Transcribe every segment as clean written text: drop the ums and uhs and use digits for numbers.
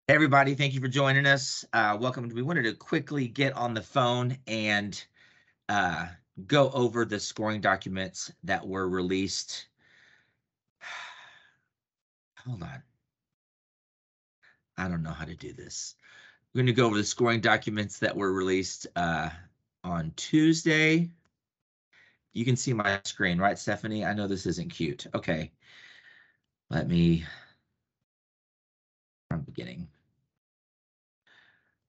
Hey everybody, thank you for joining us. Welcome. We wanted to quickly get on the phone and uh, go over the scoring documents that were released. Hold on. I don't know how to do this. We're going to go over the scoring documents that were released on Tuesday. You can see my screen, right, Stephanie? I know this isn't cute. Okay. Let me from beginning.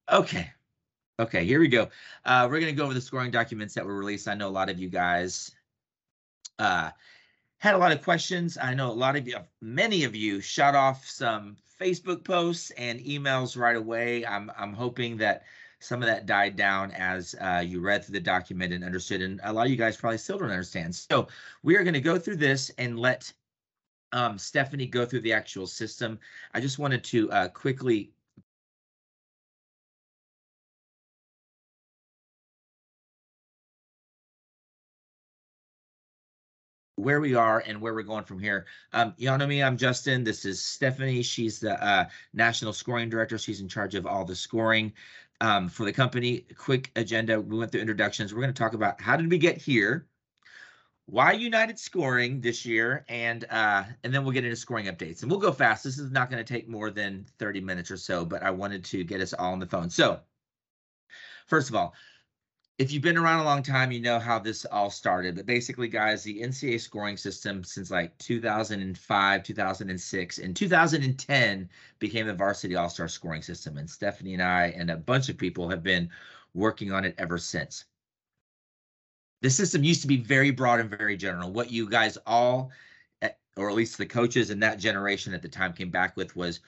Okay. Okay, here we go. We're going to go over the scoring documents that were released. I know a lot of you guys uh, had a lot of questions. I know a lot of you, many of you shot off some Facebook posts and emails right away. I'm hoping that some of that died down as you read through the document and understood. And a lot of you guys probably still don't understand. So we are going to go through this and let Stephanie go through the actual system. I just wanted to quickly where we are and where we're going from here. Y'all know me, I'm Justin. This is Stephanie. She's the National Scoring Director. She's in charge of all the scoring for the company. Quick agenda. We went through introductions. We're going to talk about how did we get here, why United Scoring this year, and then we'll get into scoring updates. And we'll go fast. This is not going to take more than 30 minutes or so, but I wanted to get us all on the phone. So first of all, if you've been around a long time, you know how this all started. But basically, guys, the NCAA scoring system since like 2005, 2006, and 2010 became the Varsity All-Star scoring system. And Stephanie and I and a bunch of people have been working on it ever since. The system used to be very broad and very general. What you guys all, or at least the coaches in that generation at the time, came back with was,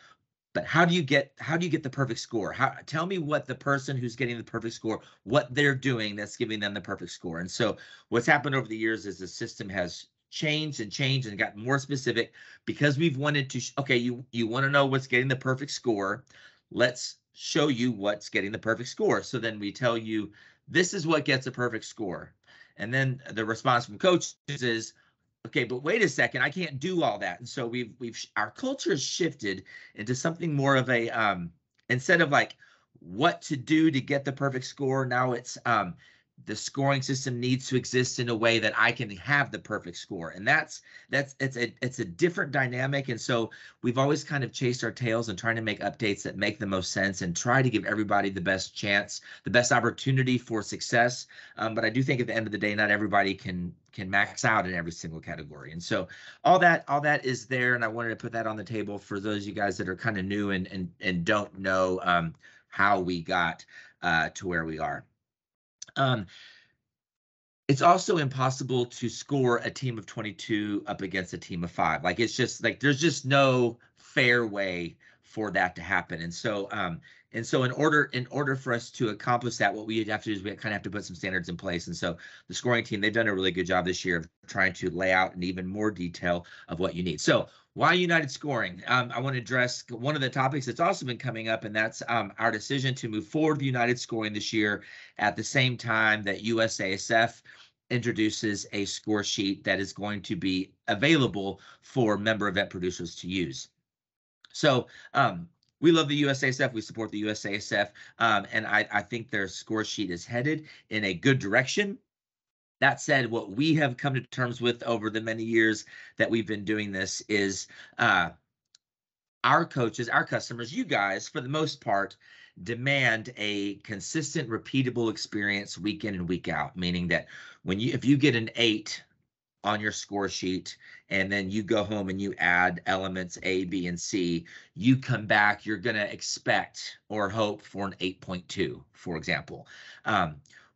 but how do you get the perfect score? Tell me what the person who's getting the perfect score, what they're doing that's giving them the perfect score. And so what's happened over the years is the system has changed and gotten more specific because we've wanted to okay, you want to know what's getting the perfect score. Let's show you what's getting the perfect score. So then we tell you this is what gets a perfect score. And then the response from coaches is, okay, but wait a second, I can't do all that. And so we've our culture has shifted into something more of a instead of like what to do to get the perfect score, now it's the scoring system needs to exist in a way that I can have the perfect score. And it's a different dynamic. And so we've always kind of chased our tails and trying to make updates that make the most sense and try to give everybody the best chance, the best opportunity for success. But I do think at the end of the day, not everybody can max out in every single category. And so all that is there. And I wanted to put that on the table for those of you guys that are kind of new and don't know how we got to where we are. It's also impossible to score a team of 22 up against a team of 5. Like it's just like there's just no fair way for that to happen. And so in order for us to accomplish that, what we have to do is we kind of have to put some standards in place. And so the scoring team, they've done a really good job this year of trying to lay out in even more detail of what you need. So why United Scoring? I want to address one of the topics that's also been coming up, and that's our decision to move forward with United Scoring this year at the same time that USASF introduces a score sheet that is going to be available for member event producers to use. So we love the USASF. We support the USASF. And I think their score sheet is headed in a good direction. That said, what we have come to terms with over the many years that we've been doing this is our coaches, our customers, you guys, for the most part, demand a consistent, repeatable experience week in and week out, meaning that if you get an 8 on your score sheet and then you go home and you add elements A, B, and C, you come back, you're going to expect or hope for an 8.2, for example.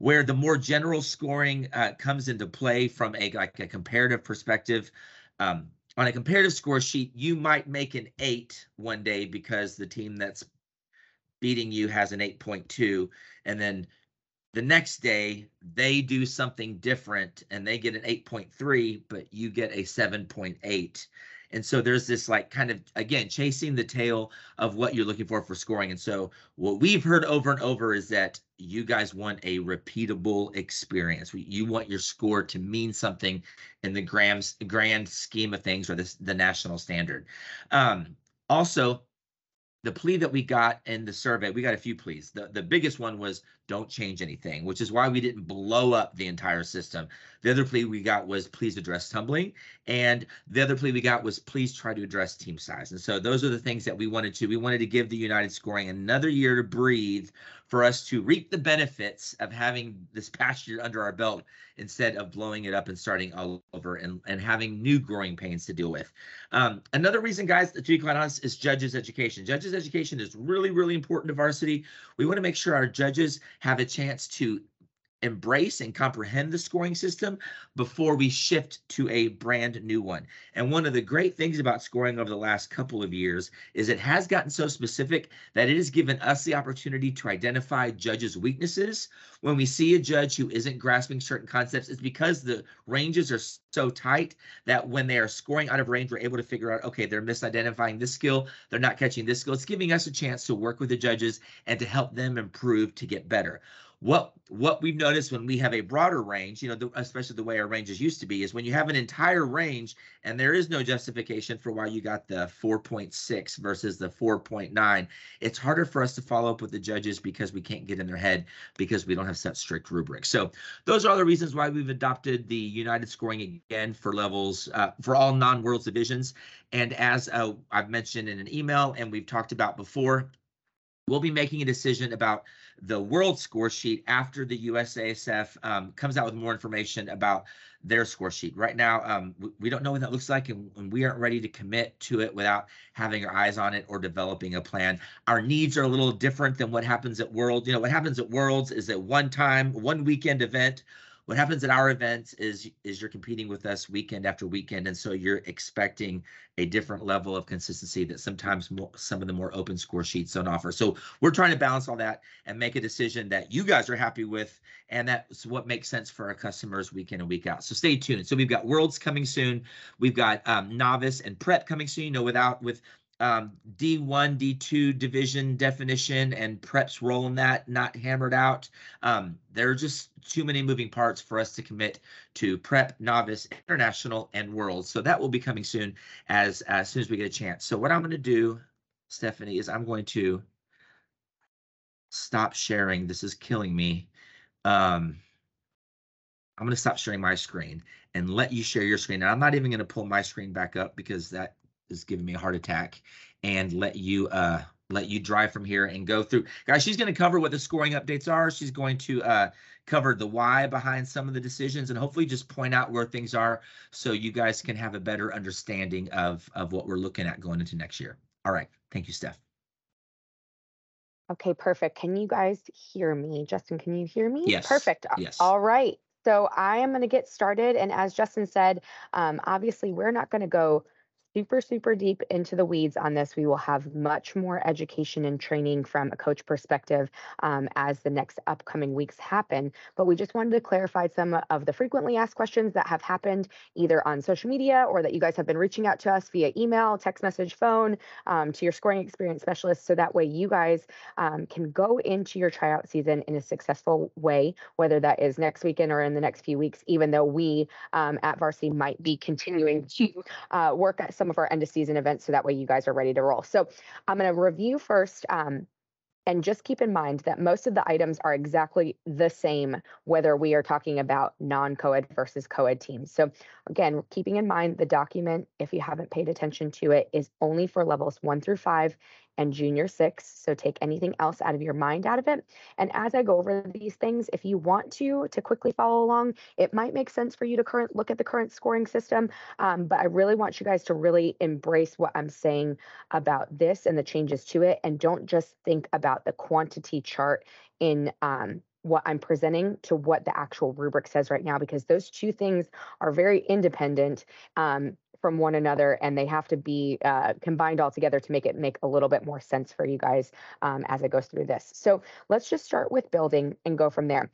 Where the more general scoring comes into play from a comparative perspective, on a comparative score sheet, you might make an 8 one day because the team that's beating you has an 8.2, and then the next day they do something different and they get an 8.3, but you get a 7.8. And so there's this like kind of, again, chasing the tail of what you're looking for scoring. And so what we've heard over and over is that you guys want a repeatable experience. You want your score to mean something in the grand scheme of things, or the national standard. Also, the plea that we got in the survey, we got a few pleas. The biggest one was don't change anything, which is why we didn't blow up the entire system. The other plea we got was please address tumbling. And the other plea we got was please try to address team size. And so those are the things that we wanted to. We wanted to give the United Scoring another year to breathe for us to reap the benefits of having this past year under our belt instead of blowing it up and starting all over and having new growing pains to deal with. Another reason, guys, to be quite honest, is judges' education. Judges' education is really, really important to varsity. We want to make sure our judges have a chance to embrace and comprehend the scoring system before we shift to a brand new one. And one of the great things about scoring over the last couple of years is it has gotten so specific that it has given us the opportunity to identify judges' weaknesses. When we see a judge who isn't grasping certain concepts, it's because the ranges are so tight that when they are scoring out of range, we're able to figure out, okay, they're misidentifying this skill, they're not catching this skill. It's giving us a chance to work with the judges and to help them improve to get better. What we've noticed when we have a broader range, especially the way our ranges used to be, is when you have an entire range and there is no justification for why you got the 4.6 versus the 4.9, it's harder for us to follow up with the judges because we can't get in their head because we don't have such strict rubrics. So those are all the reasons why we've adopted the United Scoring again for levels, for all non-Worlds divisions. And as I've mentioned in an email and we've talked about before, we'll be making a decision about the world score sheet after the USASF comes out with more information about their score sheet. Right now, we don't know what that looks like, and we aren't ready to commit to it without having our eyes on it or developing a plan. Our needs are a little different than what happens at Worlds. What happens at Worlds is a one weekend event. What happens at our events is you're competing with us weekend after weekend, and so you're expecting a different level of consistency that sometimes some of the more open score sheets don't offer. So we're trying to balance all that and make a decision that you guys are happy with, and that's what makes sense for our customers week in and week out. So stay tuned. So we've got Worlds coming soon. We've got Novice and Prep coming soon. With D1, D2 division definition and Prep's role in that not hammered out. There are just too many moving parts for us to commit to Prep, Novice, International, and Worlds. So that will be coming soon as soon as we get a chance. So what I'm going to do, Stephanie, is I'm going to stop sharing. This is killing me. I'm going to stop sharing my screen and let you share your screen. And I'm not even going to pull my screen back up because that is giving me a heart attack, and let you drive from here and go through. Guys, she's going to cover what the scoring updates are. She's going to cover the why behind some of the decisions and hopefully just point out where things are so you guys can have a better understanding of what we're looking at going into next year. All right. Thank you, Steph. Okay, perfect. Can you guys hear me? Justin, can you hear me? Yes. Perfect. Yes. All right. So I am going to get started. And as Justin said, obviously, we're not going to go super deep into the weeds on this. We will have much more education and training from a coach perspective as the next upcoming weeks happen. But we just wanted to clarify some of the frequently asked questions that have happened either on social media or that you guys have been reaching out to us via email, text message, phone, to your scoring experience specialist. So that way you guys can go into your tryout season in a successful way, whether that is next weekend or in the next few weeks, even though we at Varsity might be continuing to work at some of our end of season events. So that way you guys are ready to roll. So I'm going to review first. And just keep in mind that most of the items are exactly the same, whether we are talking about non-co-ed versus co-ed teams. So again, keeping in mind the document, if you haven't paid attention to it, is only for levels 1 through 5 and junior 6. So take anything else out of your mind out of it. And as I go over these things, if you want to quickly follow along, it might make sense for you to look at the current scoring system. But I really want you guys to really embrace what I'm saying about this and the changes to it. And don't just think about the quantity chart in what I'm presenting to what the actual rubric says right now, because those two things are very independent from one another, and they have to be combined all together to make it make a little bit more sense for you guys as it goes through this. So let's just start with building and go from there.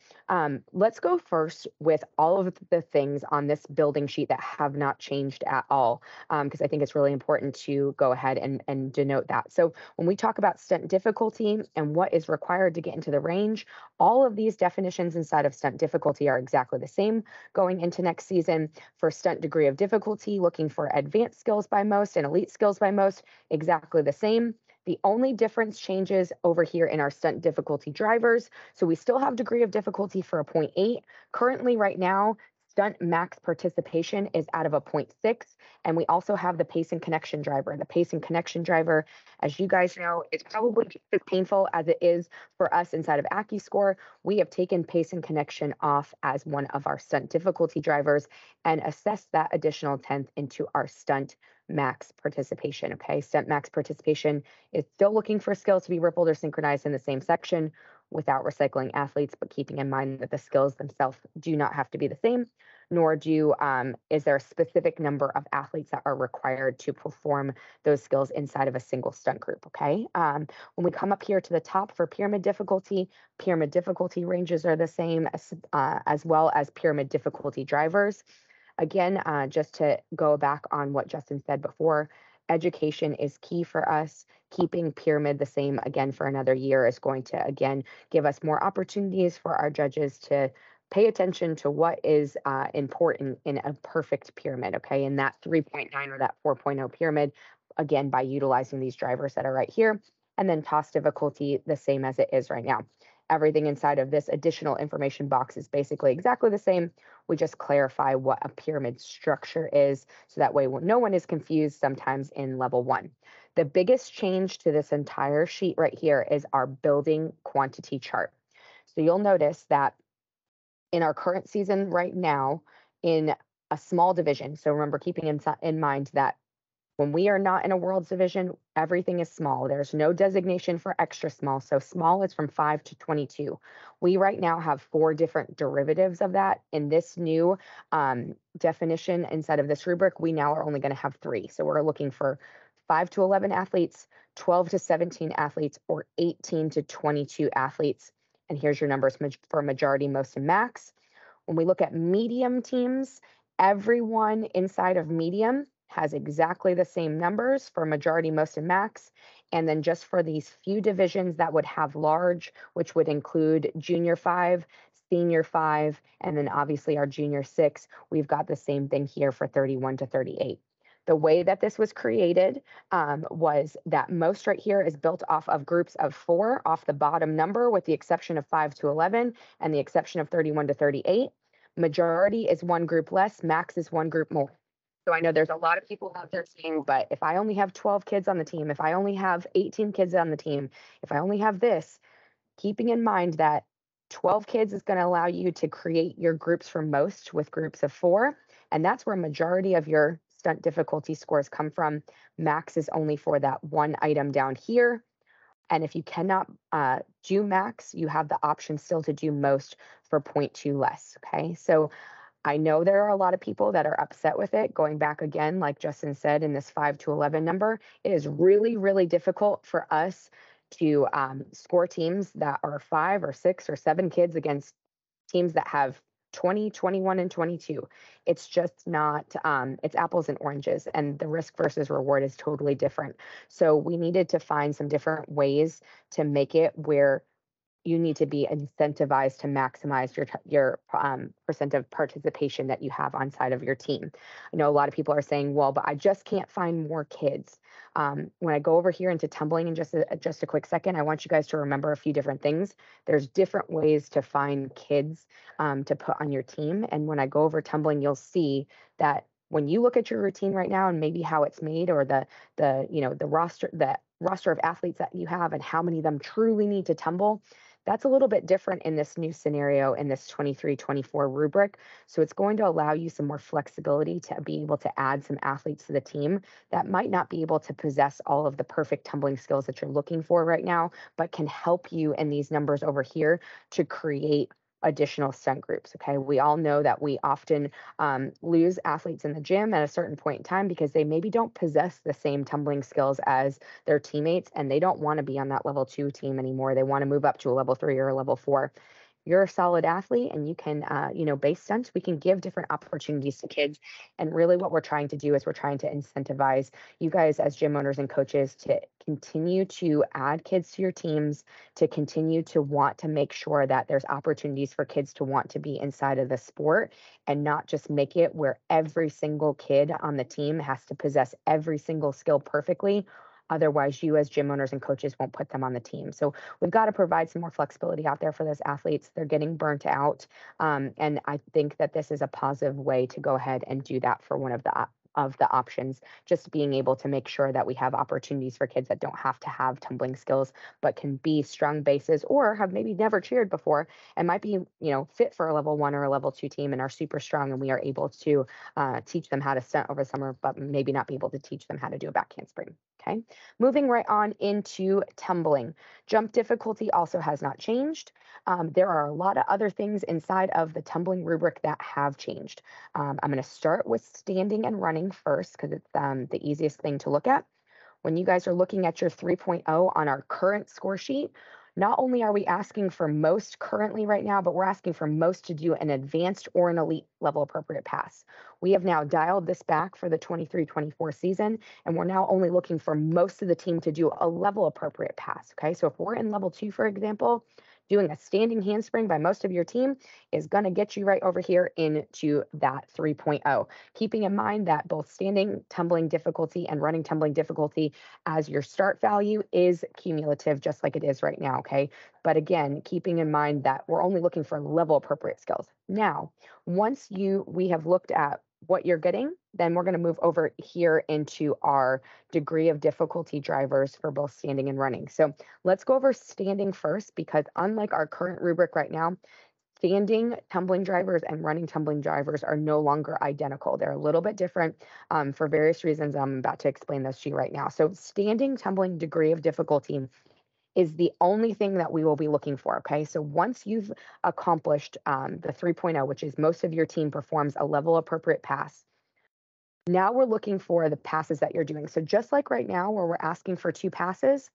Let's go first with all of the things on this building sheet that have not changed at all, because I think it's really important to go ahead and denote that. So when we talk about stunt difficulty and what is required to get into the range, all of these definitions inside of stunt difficulty are exactly the same going into next season. For stunt degree of difficulty, looking for advanced skills by most and elite skills by most, exactly the same. The only difference changes over here in our stunt difficulty drivers. So we still have degree of difficulty for a 0.8. Currently, right now, stunt max participation is out of a 0.6. And we also have the pace and connection driver. The pace and connection driver, as you guys know, is probably just as painful as it is for us inside of AccuScore. We have taken pace and connection off as one of our stunt difficulty drivers and assessed that additional 10th into our stunt max participation. Okay, stunt max participation is still looking for skills to be rippled or synchronized in the same section without recycling athletes, but keeping in mind that the skills themselves do not have to be the same, nor is there a specific number of athletes that are required to perform those skills inside of a single stunt group. Okay, when we come up here to the top for pyramid difficulty ranges are the same as well as pyramid difficulty drivers. Again, just to go back on what Justin said before, education is key for us. Keeping pyramid the same again for another year is going to, again, give us more opportunities for our judges to pay attention to what is important in a perfect pyramid, okay? In that 3.9 or that 4.0 pyramid, again, by utilizing these drivers that are right here. And then toss difficulty, the same as it is right now. Everything inside of this additional information box is basically exactly the same. We just clarify what a pyramid structure is, so that way no one is confused sometimes in level 1. The biggest change to this entire sheet right here is our building quantity chart. So you'll notice that in our current season right now, in a small division, so remember keeping in mind that when we are not in a World's division, everything is small. There's no designation for extra small. So small is from 5 to 22. We right now have 4 different derivatives of that. In this new definition, instead of this rubric, we now are only going to have 3. So we're looking for 5 to 11 athletes, 12 to 17 athletes, or 18 to 22 athletes. And here's your numbers for majority, most, and max. When we look at medium teams, everyone inside of medium has exactly the same numbers for majority, most, and max. And then just for these few divisions that would have large, which would include junior 5, senior 5, and then obviously our junior 6, we've got the same thing here for 31 to 38. The way that this was created was that most right here is built off of groups of 4 off the bottom number, with the exception of 5 to 11 and the exception of 31 to 38. Majority is 1 group less, max is 1 group more. So I know there's a lot of people out there saying, but if I only have 12 kids on the team, if I only have 18 kids on the team, if I only have this, keeping in mind that 12 kids is going to allow you to create your groups for most with groups of 4. And that's where majority of your stunt difficulty scores come from. Max is only for that one item down here. And if you cannot do max, you have the option still to do most for 0.2 less. Okay, so I know there are a lot of people that are upset with it. Going back again, like Justin said, in this 5 to 11 number, it is really, really difficult for us to score teams that are 5 or 6 or 7 kids against teams that have 20, 21, and 22. It's just not, it's apples and oranges, and the risk versus reward is totally different. So we needed to find some different ways to make it where you need to be incentivized to maximize your percent of participation that you have on side of your team. I know a lot of people are saying, well, but I just can't find more kids. When I go over here into tumbling in just a quick second, I want you guys to remember a few different things. There's different ways to find kids to put on your team. And when I go over tumbling, you'll see that when you look at your routine right now and maybe how it's made, or the roster of athletes that you have and how many of them truly need to tumble, that's a little bit different in this new scenario, in this 23-24 rubric. So it's going to allow you some more flexibility to be able to add some athletes to the team that might not be able to possess all of the perfect tumbling skills that you're looking for right now, but can help you in these numbers over here to create additional stunt groups. Okay, we all know that we often lose athletes in the gym at a certain point in time because they maybe don't possess the same tumbling skills as their teammates, and they don't want to be on that level 2 team anymore. They want to move up to a level 3 or a level 4. You're a solid athlete and you can, base stunts, we can give different opportunities to kids. And really what we're trying to do is we're trying to incentivize you guys as gym owners and coaches to continue to add kids to your teams, to continue to want to make sure that there's opportunities for kids to want to be inside of the sport, and not just make it where every single kid on the team has to possess every single skill perfectly. Otherwise, you as gym owners and coaches won't put them on the team. So we've got to provide some more flexibility out there for those athletes. They're getting burnt out. And I think that this is a positive way to go ahead and do that for one of the options, just being able to make sure that we have opportunities for kids that don't have to have tumbling skills, but can be strong bases or have maybe never cheered before and might be, fit for a level 1 or a level 2 team and are super strong. And we are able to teach them how to stunt over summer, but maybe not be able to teach them how to do a back handspring. Okay. Moving right on into tumbling. Jump difficulty also has not changed. There are a lot of other things inside of the tumbling rubric that have changed. I'm going to start with standing and running first because it's the easiest thing to look at. When you guys are looking at your 3.0 on our current score sheet, not only are we asking for most currently right now, but we're asking for most to do an advanced or an elite level appropriate pass. We have now dialed this back for the 23-24 season, and we're now only looking for most of the team to do a level appropriate pass. Okay, so if we're in level 2, for example, doing a standing handspring by most of your team is going to get you right over here into that 3.0. Keeping in mind that both standing tumbling difficulty and running tumbling difficulty as your start value is cumulative, just like it is right now. Okay. But again, keeping in mind that we're only looking for level appropriate skills. Now, once we have looked at what you're getting, then we're going to move over here into our degree of difficulty drivers for both standing and running. So let's go over standing first, because unlike our current rubric right now, standing tumbling drivers and running tumbling drivers are no longer identical. They're a little bit different for various reasons. I'm about to explain those to you right now. So standing tumbling degree of difficulty is the only thing that we will be looking for. Okay. So once you've accomplished the 3.0, which is most of your team performs a level appropriate pass, now we're looking for the passes that you're doing. So just like right now, where we're asking for 2 passes,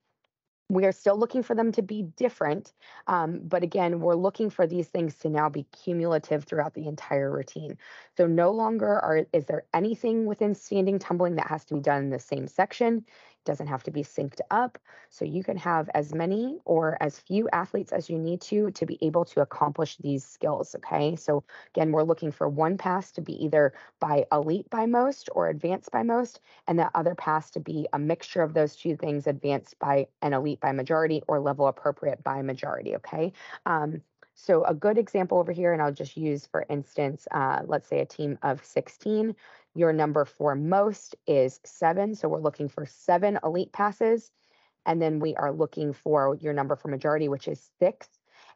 we are still looking for them to be different. But again, we're looking for these things to now be cumulative throughout the entire routine. So no longer is there anything within standing tumbling that has to be done in the same section. It doesn't have to be synced up. So you can have as many or as few athletes as you need to be able to accomplish these skills. Okay. So again, we're looking for one pass to be either by elite by most or advanced by most, and the other pass to be a mixture of those two things, advanced by an elite by majority or level appropriate by majority. Okay. So a good example over here, and I'll just use, for instance, let's say a team of 16, your number for most is 7. So we're looking for 7 elite passes. And then we are looking for your number for majority, which is 6.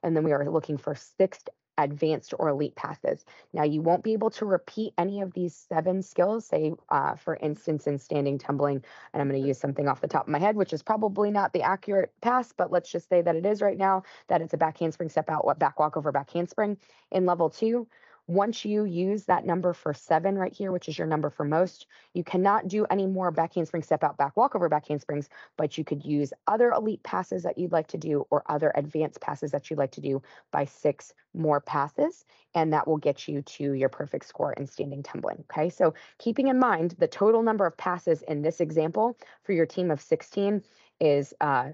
And then we are looking for 6 advanced or elite passes. Now, you won't be able to repeat any of these 7 skills, say, for instance, in standing tumbling, and I'm going to use something off the top of my head, which is probably not the accurate pass, but let's just say that it is right now, that it's a back handspring, step out, back walk over, back handspring in level 2. Once you use that number for 7 right here, which is your number for most, you cannot do any more back handspring, step out, back walk over, back handsprings, but you could use other elite passes that you'd like to do or other advanced passes that you'd like to do by 6 more passes, and that will get you to your perfect score in standing tumbling. Okay, so keeping in mind the total number of passes in this example for your team of 16 is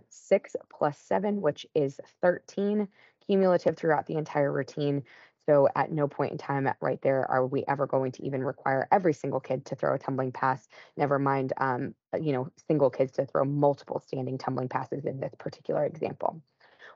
6 plus 7, which is 13 cumulative throughout the entire routine. So at no point in time right there are we ever going to even require every single kid to throw a tumbling pass, never mind, single kids to throw multiple standing tumbling passes in this particular example.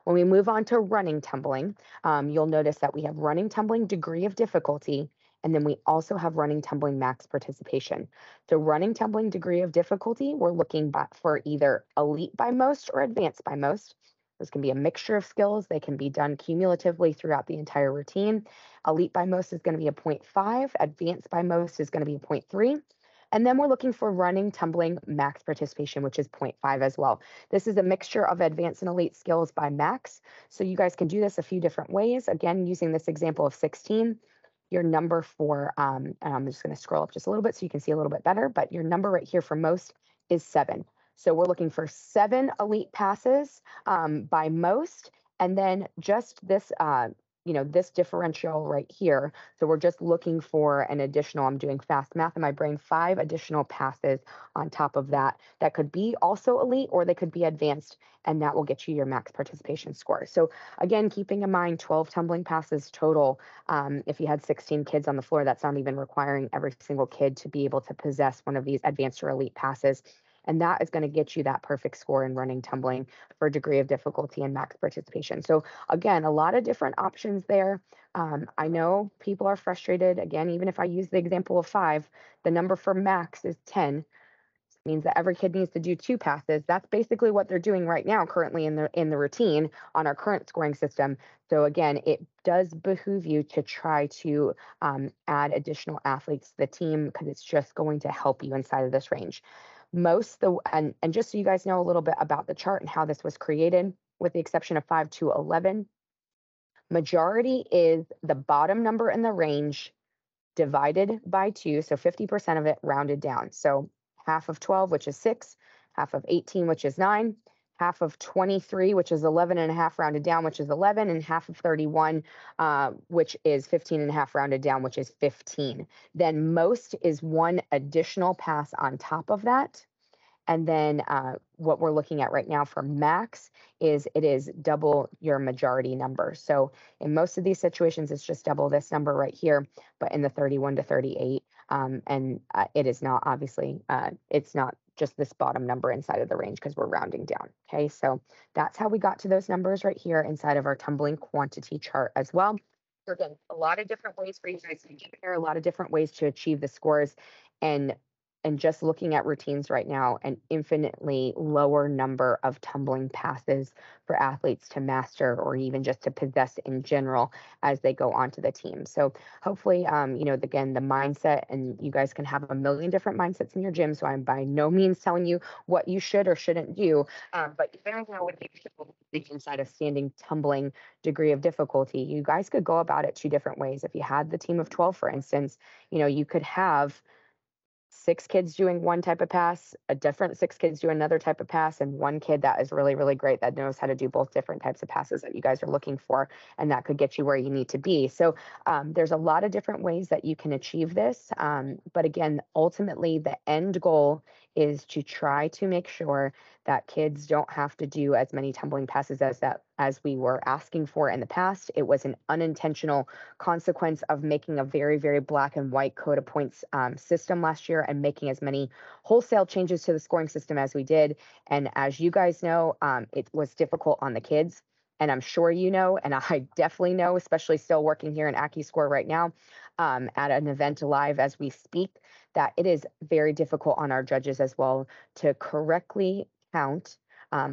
When we move on to running tumbling, you'll notice that we have running tumbling degree of difficulty, and then we also have running tumbling max participation. So running tumbling degree of difficulty, we're looking for either elite by most or advanced by most. Those can be a mixture of skills. They can be done cumulatively throughout the entire routine. Elite by most is going to be a 0.5. Advanced by most is going to be a 0.3. And then we're looking for running tumbling max participation, which is 0.5 as well. This is a mixture of advanced and elite skills by max. So you guys can do this a few different ways. Again, using this example of 16, your number for, and I'm just going to scroll up just a little bit so you can see a little bit better, but your number right here for most is 7. So we're looking for 7 elite passes by most, and then just this, this differential right here. So we're just looking for an additional, I'm doing fast math in my brain, 5 additional passes on top of that. That could be also elite or they could be advanced, and that will get you your max participation score. So again, keeping in mind 12 tumbling passes total. If you had 16 kids on the floor, that's not even requiring every single kid to be able to possess one of these advanced or elite passes. And that is going to get you that perfect score in running, tumbling for degree of difficulty and max participation. So again, a lot of different options there. I know people are frustrated. Again, even if I use the example of 5, the number for max is 10, means that every kid needs to do 2 passes. That's basically what they're doing right now currently in the routine on our current scoring system. So again, it does behoove you to try to add additional athletes to the team because it's just going to help you inside of this range. And just so you guys know a little bit about the chart and how this was created, with the exception of 5 to 11, majority is the bottom number in the range divided by 2, so 50% of it rounded down. So half of 12, which is 6, half of 18, which is 9, half of 23, which is 11 and a half rounded down, which is 11, and half of 31, which is 15 and a half rounded down, which is 15. Then most is one additional pass on top of that. And then what we're looking at right now for max is it is double your majority number. So in most of these situations, it's just double this number right here, but in the 31 to 38, it is not, obviously, it's not just this bottom number inside of the range because we're rounding down. Okay, so that's how we got to those numbers right here inside of our tumbling quantity chart as well. So again, a lot of different ways for you guys to compare, a lot of different ways to achieve the scores. And just looking at routines right now, an infinitely lower number of tumbling passes for athletes to master or even just to possess in general as they go onto the team. So hopefully, again, the mindset, and you guys can have a million different mindsets in your gym. So I'm by no means telling you what you should or shouldn't do, but you guys know what the inside of standing tumbling degree of difficulty. You guys could go about it 2 different ways. If you had the team of 12, for instance, you could have 6 kids doing one type of pass, a different 6 kids do another type of pass, and 1 kid that is really, really great that knows how to do both different types of passes that you guys are looking for, and that could get you where you need to be. So there's a lot of different ways that you can achieve this. But again, ultimately, the end goal is to try to make sure that kids don't have to do as many tumbling passes as we were asking for in the past. It was an unintentional consequence of making a very, very black and white code of points system last year and making as many wholesale changes to the scoring system as we did. And as you guys know, it was difficult on the kids. And I'm sure you know, and I definitely know, especially still working here in AccuScore right now at an event live as we speak, that it is very difficult on our judges as well to correctly count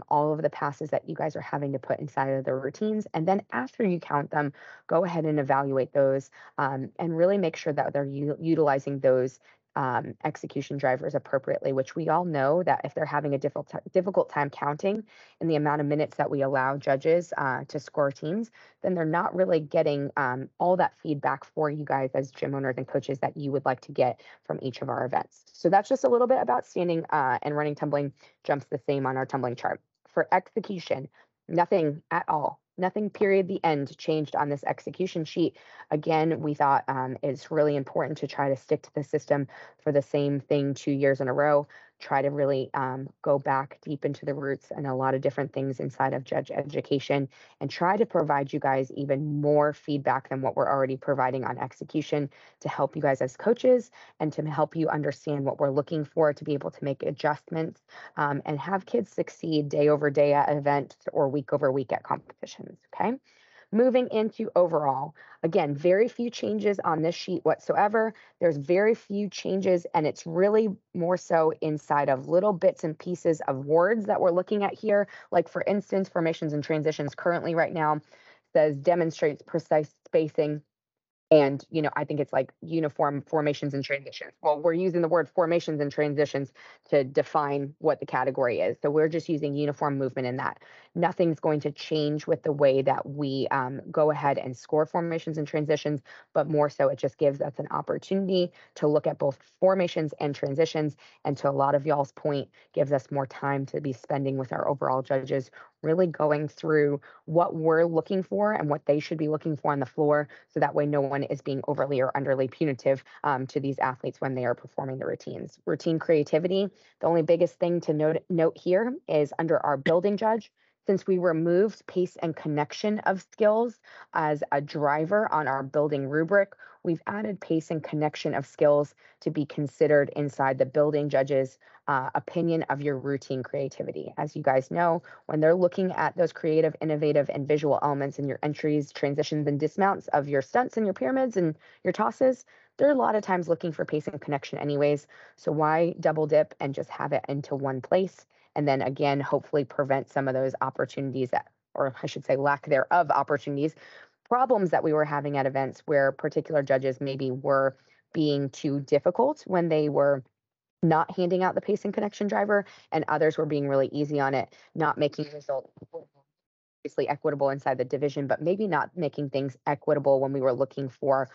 all of the passes that you guys are having to put inside of the routines. And then after you count them, go ahead and evaluate those and really make sure that they're utilizing those execution drivers appropriately, which we all know that if they're having a difficult time counting in the amount of minutes that we allow judges to score teams, then they're not really getting all that feedback for you guys as gym owners and coaches that you would like to get from each of our events. So that's just a little bit about standing and running tumbling jumps the same on our tumbling chart. For execution, nothing at all. Nothing, period, the end, changed on this execution sheet. Again, we thought it's really important to try to stick to the system for the same thing 2 years in a row. Try to really go back deep into the roots and a lot of different things inside of judge education and try to provide you guys even more feedback than what we're already providing on execution to help you guys as coaches and to help you understand what we're looking for to be able to make adjustments and have kids succeed day over day at events or week over week at competitions. Okay. Moving into overall, again, very few changes on this sheet whatsoever. There's very few changes, and it's really more so inside of little bits and pieces of words that we're looking at here. Like, for instance, formations and transitions currently right now says demonstrates precise spacing. And, I think it's like uniform formations and transitions. Well, we're using the word formations and transitions to define what the category is. So we're just using uniform movement in that. Nothing's going to change with the way that we go ahead and score formations and transitions, but more so it just gives us an opportunity to look at both formations and transitions. And to a lot of y'all's point, gives us more time to be spending with our overall judges, really going through what we're looking for and what they should be looking for on the floor. So that way no one is being overly or underly punitive to these athletes when they are performing the routines. Routine creativity, the only biggest thing to note here is under our building judge, Since we removed pace and connection of skills as a driver on our building rubric, we've added pace and connection of skills to be considered inside the building judge's opinion of your routine creativity. As you guys know, when they're looking at those creative, innovative, and visual elements in your entries, transitions, and dismounts of your stunts and your pyramids and your tosses, they're a lot of times looking for pace and connection anyways. So why double dip and just have it into one place? And then again, hopefully prevent some of those opportunities that, or I should say lack thereof opportunities, problems that we were having at events where particular judges maybe were being too difficult when they were not handing out the pace and connection driver, and others were being really easy on it, not making results obviously equitable inside the division, but maybe not making things equitable when we were looking for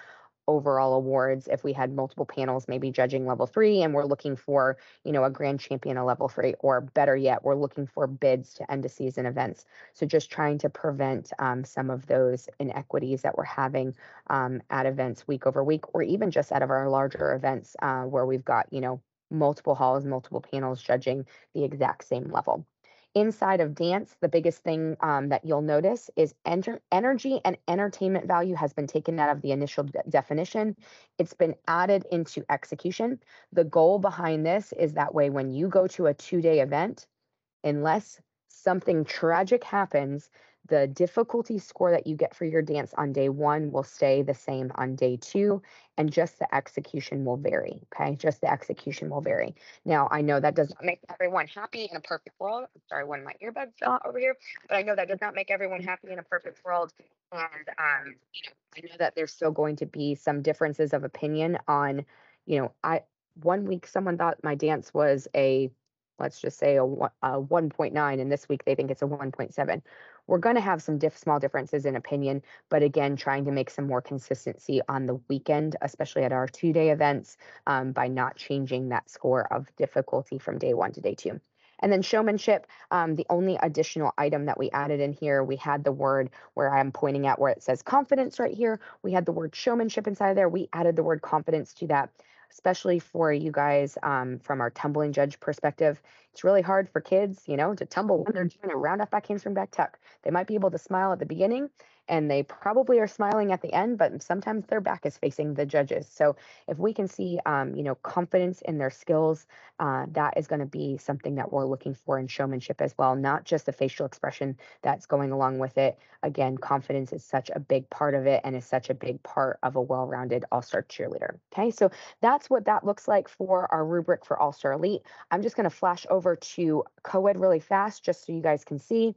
overall awards. If we had multiple panels, maybe judging level 3, and we're looking for, a grand champion, a level 3, or better yet, we're looking for bids to end a season events. So just trying to prevent some of those inequities that we're having at events week over week, or even just out of our larger events where we've got, multiple halls, multiple panels judging the exact same level. Inside of dance, the biggest thing that you'll notice is energy and entertainment value has been taken out of the initial definition. It's been added into execution. The goal behind this is that way when you go to a 2-day event, unless something tragic happens, the difficulty score that you get for your dance on day 1 will stay the same on day 2, and just the execution will vary. Okay, just the execution will vary. Now, I know that does not make everyone happy in a perfect world. I'm sorry, one of my earbuds fell out over here, but I know that does not make everyone happy in a perfect world. And I know that there's still going to be some differences of opinion on, I one week someone thought my dance was a, let's just say a 1.9, and this week they think it's a 1.7. We're going to have some small differences in opinion, but again, trying to make some more consistency on the weekend, especially at our 2-day events, by not changing that score of difficulty from day 1 to day 2. And then showmanship, the only additional item that we added in here, we had the word where I'm pointing at where it says confidence right here. We had the word showmanship inside of there. We added the word confidence to that, especially for you guys from our tumbling judge perspective. It's really hard for kids, to tumble when they're doing a round off back handspring back tuck. They might be able to smile at the beginning, and they probably are smiling at the end, but sometimes their back is facing the judges. So if we can see, confidence in their skills, that is going to be something that we're looking for in showmanship as well, not just the facial expression that's going along with it. Again, confidence is such a big part of it and is such a big part of a well-rounded all-star cheerleader. Okay, so that's what that looks like for our rubric for All-Star Elite. I'm just going to flash over to co-ed really fast just so you guys can see.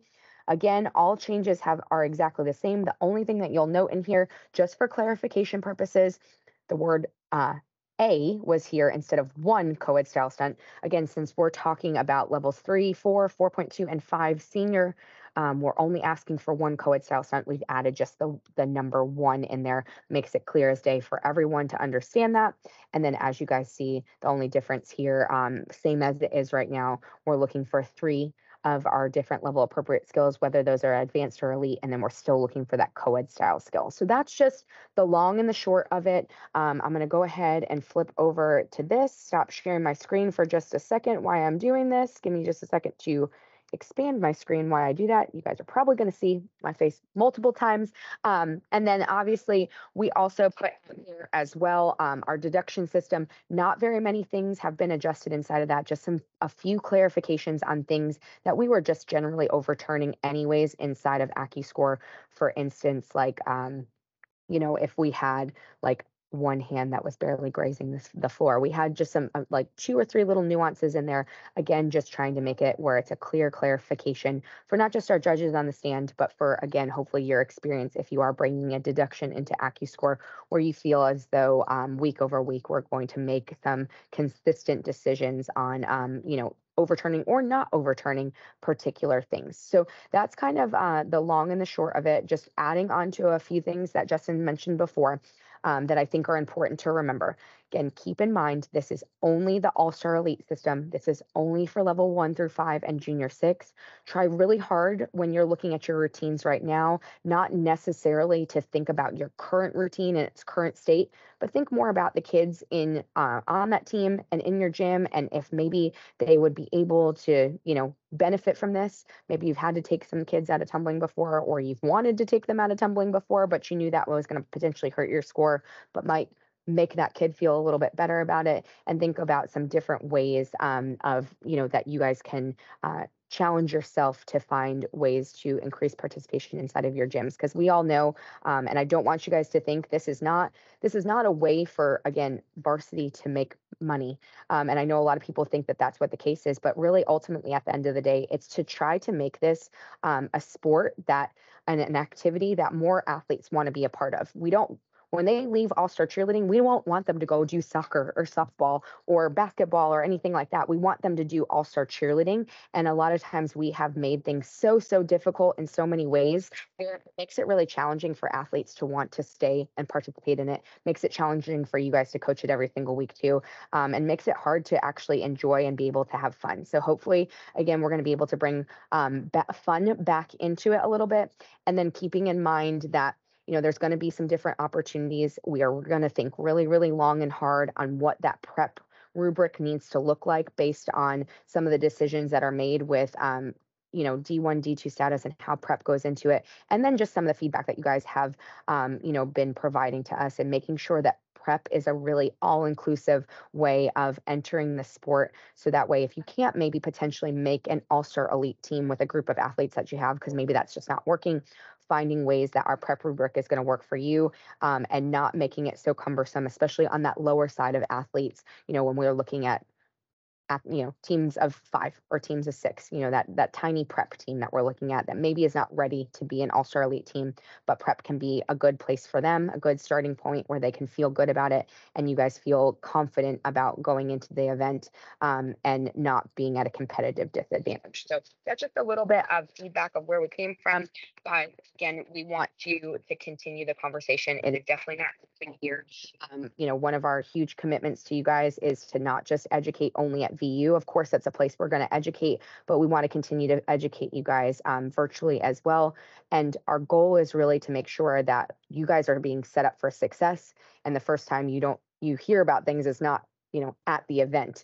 Again, all changes are exactly the same. The only thing that you'll note in here, just for clarification purposes, the word A was here instead of 1 co-ed style stunt. Again, since we're talking about levels 3, 4, 4.2, and 5 senior, we're only asking for 1 co-ed style stunt. We've added just the number 1 in there, makes it clear as day for everyone to understand that. And then as you guys see, the only difference here, same as it is right now, we're looking for 3 of our different level appropriate skills, whether those are advanced or elite, and then we're still looking for that co-ed style skill. So that's just the long and the short of it. I'm going to go ahead and flip over to this, stop sharing my screen for just a second while I'm doing this. Give me just a second to expand my screen while I do that. You guys are probably going to see my face multiple times. And then obviously we also put here as well our deduction system. Not very many things have been adjusted inside of that, just a few clarifications on things that we were just generally overturning anyways inside of AccuScore. For instance, like, if we had like one hand that was barely grazing the floor. We had just some like 2 or 3 little nuances in there. Again, just trying to make it where it's a clear clarification for not just our judges on the stand, but for, again, hopefully your experience if you are bringing a deduction into AccuScore, where you feel as though week over week we're going to make some consistent decisions on, overturning or not overturning particular things. So that's kind of the long and the short of it, just adding on to a few things that Justin mentioned before. That I think are important to remember. Again, keep in mind, this is only the All-Star Elite system. This is only for level 1 through 5 and junior 6. Try really hard when you're looking at your routines right now, not necessarily to think about your current routine and its current state, but think more about the kids in on that team and in your gym, and if maybe they would be able to, benefit from this. Maybe you've had to take some kids out of tumbling before, or you've wanted to take them out of tumbling before, but you knew that was going to potentially hurt your score, but might make that kid feel a little bit better about it. And think about some different ways of, that you guys can challenge yourself to find ways to increase participation inside of your gyms, because we all know, and I don't want you guys to think this is not a way for, again, varsity to make money. And I know a lot of people think that that's what the case is, but really, ultimately, at the end of the day, it's to try to make this a sport that, and an activity that more athletes want to be a part of. We don't, when they leave All Star Cheerleading, we won't want them to go do soccer or softball or basketball or anything like that. We want them to do All Star Cheerleading. And a lot of times we have made things so, so difficult in so many ways, where it makes it really challenging for athletes to want to stay and participate in it, makes it challenging for you guys to coach it every single week too, and makes it hard to actually enjoy and be able to have fun. So hopefully, again, we're going to be able to bring fun back into it a little bit, and then keeping in mind that, there's going to be some different opportunities. We are going to think really, really long and hard on what that prep rubric needs to look like, based on some of the decisions that are made with, D1, D2 status, and how prep goes into it. And then just some of the feedback that you guys have, been providing to us, and making sure that prep is a really all-inclusive way of entering the sport. So that way, if you can't maybe potentially make an all-star elite team with a group of athletes that you have, because maybe that's just not working, finding ways that our prep rubric is going to work for you, and not making it so cumbersome, especially on that lower side of athletes, when we're looking at teams of 5 or teams of 6, that tiny prep team that we're looking at that maybe is not ready to be an all-star elite team, but prep can be a good place for them, a good starting point where they can feel good about it, and you guys feel confident about going into the event, and not being at a competitive disadvantage. So that's just a little bit of feedback of where we came from. But again, we want you to continue the conversation. It is definitely not happening here. One of our huge commitments to you guys is to not just educate only at VU. Of course, that's a place we're going to educate, but we want to continue to educate you guys virtually as well. And our goal is really to make sure that you guys are being set up for success. And the first time you hear about things is not, at the event.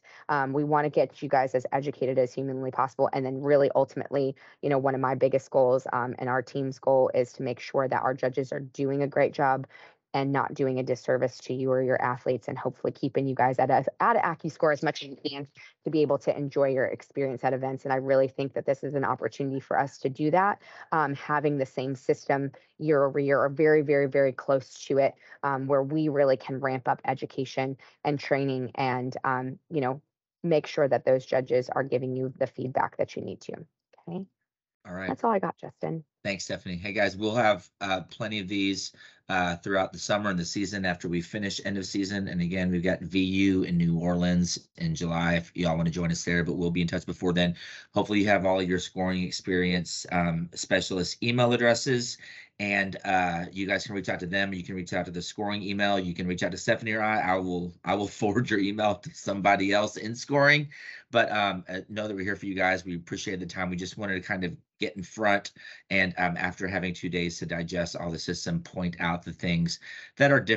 We want to get you guys as educated as humanly possible. And then really, ultimately, one of my biggest goals, and our team's goal, is to make sure that our judges are doing a great job and not doing a disservice to you or your athletes, and hopefully keeping you guys at an AccuScore as much as you can, to be able to enjoy your experience at events. And I really think that this is an opportunity for us to do that, having the same system year over year, or very, very, very close to it, where we really can ramp up education and training, and make sure that those judges are giving you the feedback that you need to. Okay. All right. That's all I got, Justin. Thanks, Stephanie. Hey guys, we'll have plenty of these throughout the summer and the season after we finish end of season. And again, we've got VU in New Orleans in July if y'all want to join us there, but we'll be in touch before then. Hopefully you have all of your scoring experience specialist email addresses, and you guys can reach out to them. You can reach out to the scoring email. You can reach out to Stephanie or I will forward your email to somebody else in scoring. But know that we're here for you guys. We appreciate the time. We just wanted to kind of get in front, and after having 2 days to digest all the system, point out the things that are different